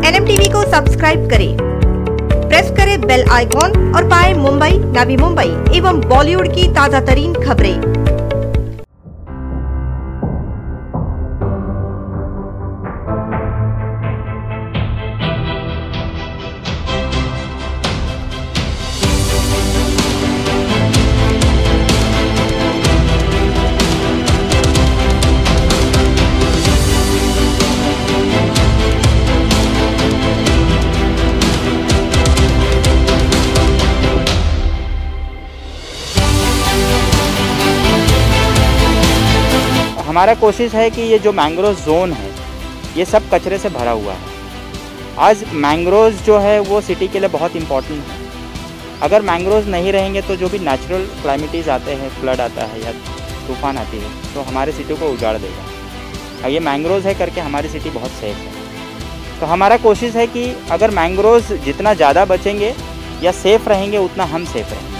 NMTV को subscribe करें, press करें बेल आइकॉन और पाएं मुंबई, नवी मुंबई एवं बॉलीवुड की ताजा तरीन खबरें। हमारा कोशिश है कि ये जो मैंग्रोव जोन है ये सब कचरे से भरा हुआ है। आज मैंग्रोव जो है वो सिटी के लिए बहुत इम्पोर्टेंट है। अगर मैंग्रोव नहीं रहेंगे तो जो भी नेचुरल क्लाइमेटीज़ आते हैं, फ्लड आता है या तूफान आती है, तो हमारे सिटी को उजाड़ देगा। अब ये मैंग्रोव है करके हमारी सिटी बहुत सेफ है। तो हमारा कोशिश है कि अगर मैंग्रोव जितना ज़्यादा बचेंगे या सेफ़ रहेंगे उतना हम सेफ रहेंगे।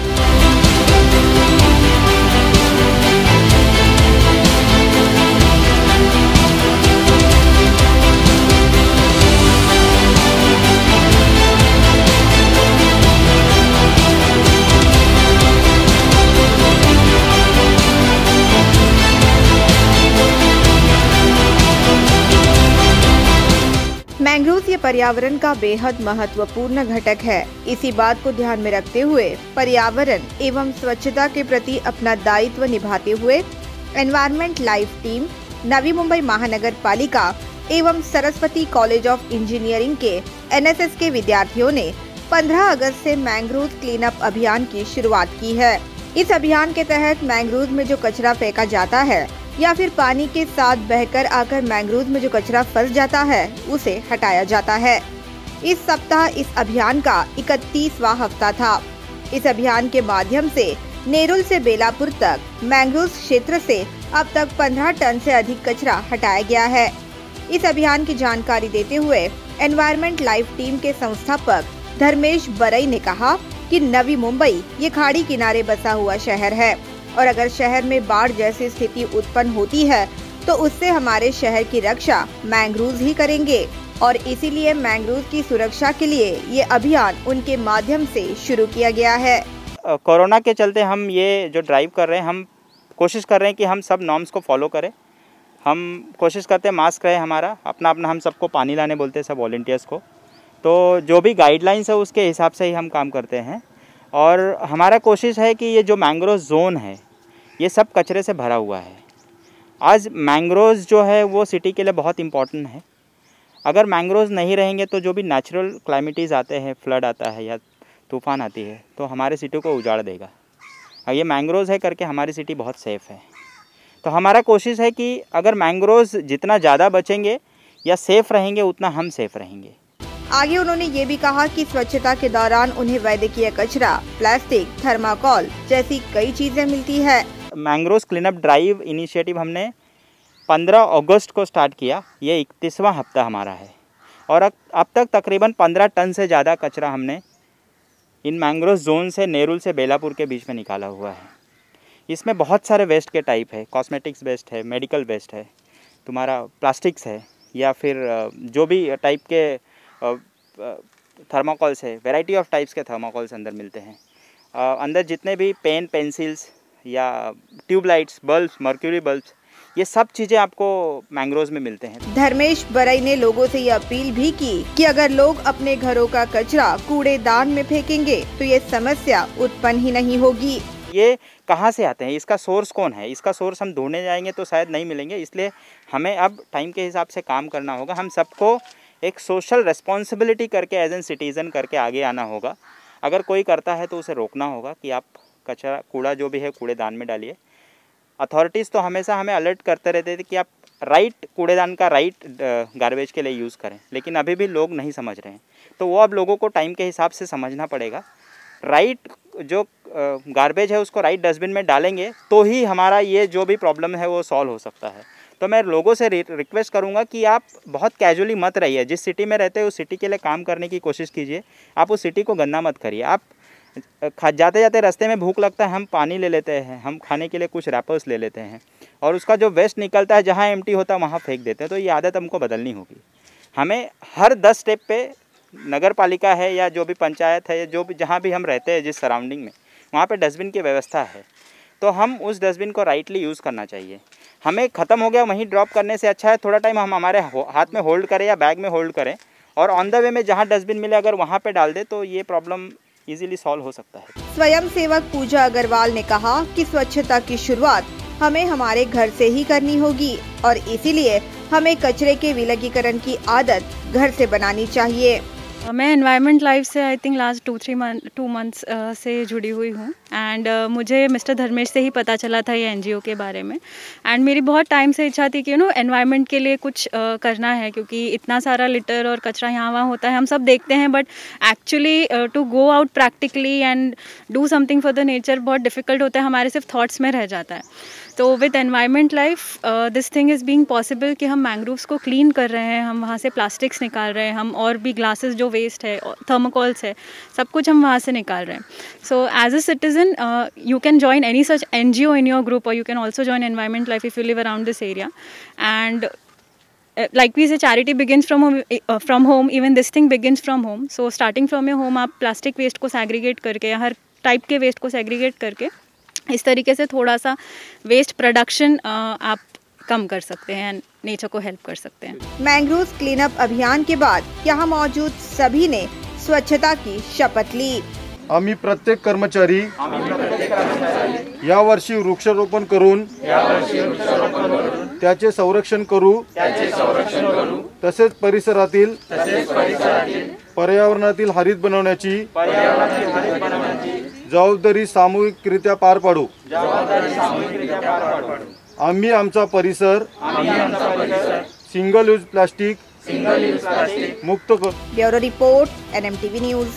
मैंग्रोव ये पर्यावरण का बेहद महत्वपूर्ण घटक है। इसी बात को ध्यान में रखते हुए पर्यावरण एवं स्वच्छता के प्रति अपना दायित्व निभाते हुए environment life team, Navi Mumbai महानगर पालिका एवं सरस्वती कॉलेज ऑफ इंजीनियरिंग के NSS के विद्यार्थियों ने 15 अगस्त से मैंग्रोव क्लीन अप अभियान की शुरुआत की है। इस अभियान के तहत मैंग्रोव में जो कचरा फेंका जाता है या फिर पानी के साथ बहकर आकर मैंग्रोव में जो कचरा फंस जाता है उसे हटाया जाता है। इस सप्ताह इस अभियान का 31वां हफ्ता था। इस अभियान के माध्यम से नेरुल से बेलापुर तक मैंग्रोव क्षेत्र से अब तक 15 टन से अधिक कचरा हटाया गया है। इस अभियान की जानकारी देते हुए एनवायरमेंट लाइफ टीम के संस्थापक धर्मेश बरई ने कहा कि नवी मुंबई ये खाड़ी किनारे बसा हुआ शहर है और अगर शहर में बाढ़ जैसी स्थिति उत्पन्न होती है तो उससे हमारे शहर की रक्षा मैंग्रोव ही करेंगे और इसीलिए मैंग्रोव की सुरक्षा के लिए ये अभियान उनके माध्यम से शुरू किया गया है। कोरोना के चलते हम ये जो ड्राइव कर रहे हैं, हम कोशिश कर रहे हैं कि हम सब नॉर्म्स को फॉलो करें। हम कोशिश करते हैं मास्क रहे हमारा, अपना हम सबको पानी लाने बोलते हैं सब वॉलंटियर्स को। तो जो भी गाइडलाइंस है उसके हिसाब से ही हम काम करते हैं और हमारा कोशिश है कि ये जो मैंग्रोव जोन है ये सब कचरे से भरा हुआ है। आज मैंग्रोव जो है वो सिटी के लिए बहुत इम्पोर्टेंट है। अगर मैंग्रोव नहीं रहेंगे तो जो भी नेचुरल क्लाइमेटीज़ आते हैं, फ्लड आता है या तूफान आती है, तो हमारे सिटी को उजाड़ देगा। अब ये मैंग्रोव है करके हमारी सिटी बहुत सेफ है। तो हमारा कोशिश है कि अगर मैंग्रोव जितना ज़्यादा बचेंगे या सेफ़ रहेंगे उतना हम सेफ रहेंगे। आगे उन्होंने ये भी कहा कि स्वच्छता के दौरान उन्हें वैद्यकीय कचरा, प्लास्टिक, थर्माकोल जैसी कई चीजें मिलती है। Mangrove clean up drive initiative हमने 15 अगस्त को स्टार्ट किया। ये 31वां हफ्ता हमारा है और अब तक तकरीबन 15 टन से ज़्यादा कचरा हमने इन मैंग्रोव जोन से नेरुल से बेलापुर के बीच में निकाला हुआ है। इसमें बहुत सारे वेस्ट के टाइप है, कॉस्मेटिक्स वेस्ट है, मेडिकल वेस्ट है, तुम्हारा प्लास्टिक्स है या फिर जो भी टाइप के थर्माकोल्स है, वैरायटी ऑफ टाइप्स के थर्माकोल्स अंदर मिलते हैं। अंदर जितने भी पेन, पेंसिल्स या ट्यूबलाइट्स, बल्ब्स, मर्क्यूरी बल्ब्स, ये सब चीज़ें आपको मैंग्रोव में मिलते हैं। धर्मेश बरई ने लोगों से ये अपील भी की कि अगर लोग अपने घरों का कचरा कूड़ेदान में फेंकेंगे तो ये समस्या उत्पन्न ही नहीं होगी। ये कहाँ से आते हैं, इसका सोर्स कौन है, इसका सोर्स हम ढूंढने जाएंगे तो शायद नहीं मिलेंगे। इसलिए हमें अब टाइम के हिसाब से काम करना होगा। हम सबको एक सोशल रेस्पॉन्सिबिलिटी करके एज एन सिटीज़न करके आगे आना होगा। अगर कोई करता है तो उसे रोकना होगा कि आप कचरा, कूड़ा जो भी है कूड़ेदान में डालिए। अथॉरिटीज़ तो हमेशा हमें अलर्ट करते रहते थे कि आप राइट कूड़ेदान का राइट गार्बेज के लिए यूज़ करें, लेकिन अभी भी लोग नहीं समझ रहे हैं। तो वो अब लोगों को टाइम के हिसाब से समझना पड़ेगा। राइट जो गार्बेज है उसको राइट डस्टबिन में डालेंगे तो ही हमारा ये जो भी प्रॉब्लम है वो सॉल्व हो सकता है। तो मैं लोगों से रिक्वेस्ट करूंगा कि आप बहुत कैजुअली मत रहिए। जिस सिटी में रहते हैं उस सिटी के लिए काम करने की कोशिश कीजिए। आप उस सिटी को गंदा मत करिए। आप जाते जाते रास्ते में भूख लगता है, हम पानी ले लेते हैं, हम खाने के लिए कुछ रैपर्स ले लेते हैं और उसका जो वेस्ट निकलता है जहाँ एम्प्टी होता है वहाँ फेंक देते हैं। तो ये आदत हमको बदलनी होगी। हमें हर 10 स्टेप पे नगर पालिका है या जो भी पंचायत है या जो भी जहाँ भी हम रहते हैं जिस सराउंडिंग में, वहाँ पे डस्टबिन की व्यवस्था है, तो हम उस डस्टबिन को राइटली यूज़ करना चाहिए। हमें ख़त्म हो गया वहीं ड्रॉप करने से अच्छा है थोड़ा टाइम हम हमारे हाथ में होल्ड करें या बैग में होल्ड करें और ऑन द वे में जहाँ डस्टबिन मिले अगर वहाँ पे डाल दे तो ये प्रॉब्लम इजीली सॉल्व हो सकता है। स्वयं सेवक पूजा अग्रवाल ने कहा कि स्वच्छता की शुरुआत हमें हमारे घर से ही करनी होगी और इसीलिए हमें कचरे के विलगीकरण की आदत घर से बनानी चाहिए। मैं एनवायरनमेंट लाइफ से आई थिंक लास्ट 2 मंथ्स से जुड़ी हुई हूँ एंड मुझे मिस्टर धर्मेश से ही पता चला था ये एनजीओ के बारे में एंड मेरी बहुत टाइम से इच्छा थी कि एनवायरनमेंट के लिए कुछ करना है, क्योंकि इतना सारा लिटर और कचरा यहाँ वहाँ होता है, हम सब देखते हैं, but actually to go out practically and do something for the nature बहुत डिफ़िकल्ट होता है, हमारे सिर्फ थॉट्स में रह जाता है। तो with environment life this thing is being possible कि हम मैंग्रोव्स को क्लीन कर रहे हैं, हम वहाँ से प्लास्टिक्स निकाल रहे हैं, हम और भी ग्लासेस जो वेस्ट है, थर्मोकॉल्स है, सब कुछ हम वहाँ से निकाल रहे हैं। So as a citizen you can join any such NGO in your group, or you can also join environment life if you live around this area. And like we say, charity begins from home. Even this thing begins from home. So starting from your home, आप plastic waste को segregate करके या हर type के waste को segregate करके इस तरीके से थोड़ा सा वेस्ट प्रोडक्शन आप कम कर सकते हैं, नेचर को हेल्प कर सकते हैं। मैंग्रोव्स क्लीन अप अभियान के बाद यहाँ मौजूद सभी ने स्वच्छता की शपथ ली। आम्ही प्रत्येक कर्मचारी यावर्षी वृक्षारोपण करून त्याचे संरक्षण करू, तसेच परिसरातील पर्यावरणातील हरित बनवण्याची जबाबदारी सामूहिकरित्या पार पाडू। आम्ही आमचा परिसर सिंगल यूज प्लास्टिक मुक्त करू। Bureau report, NMTV news.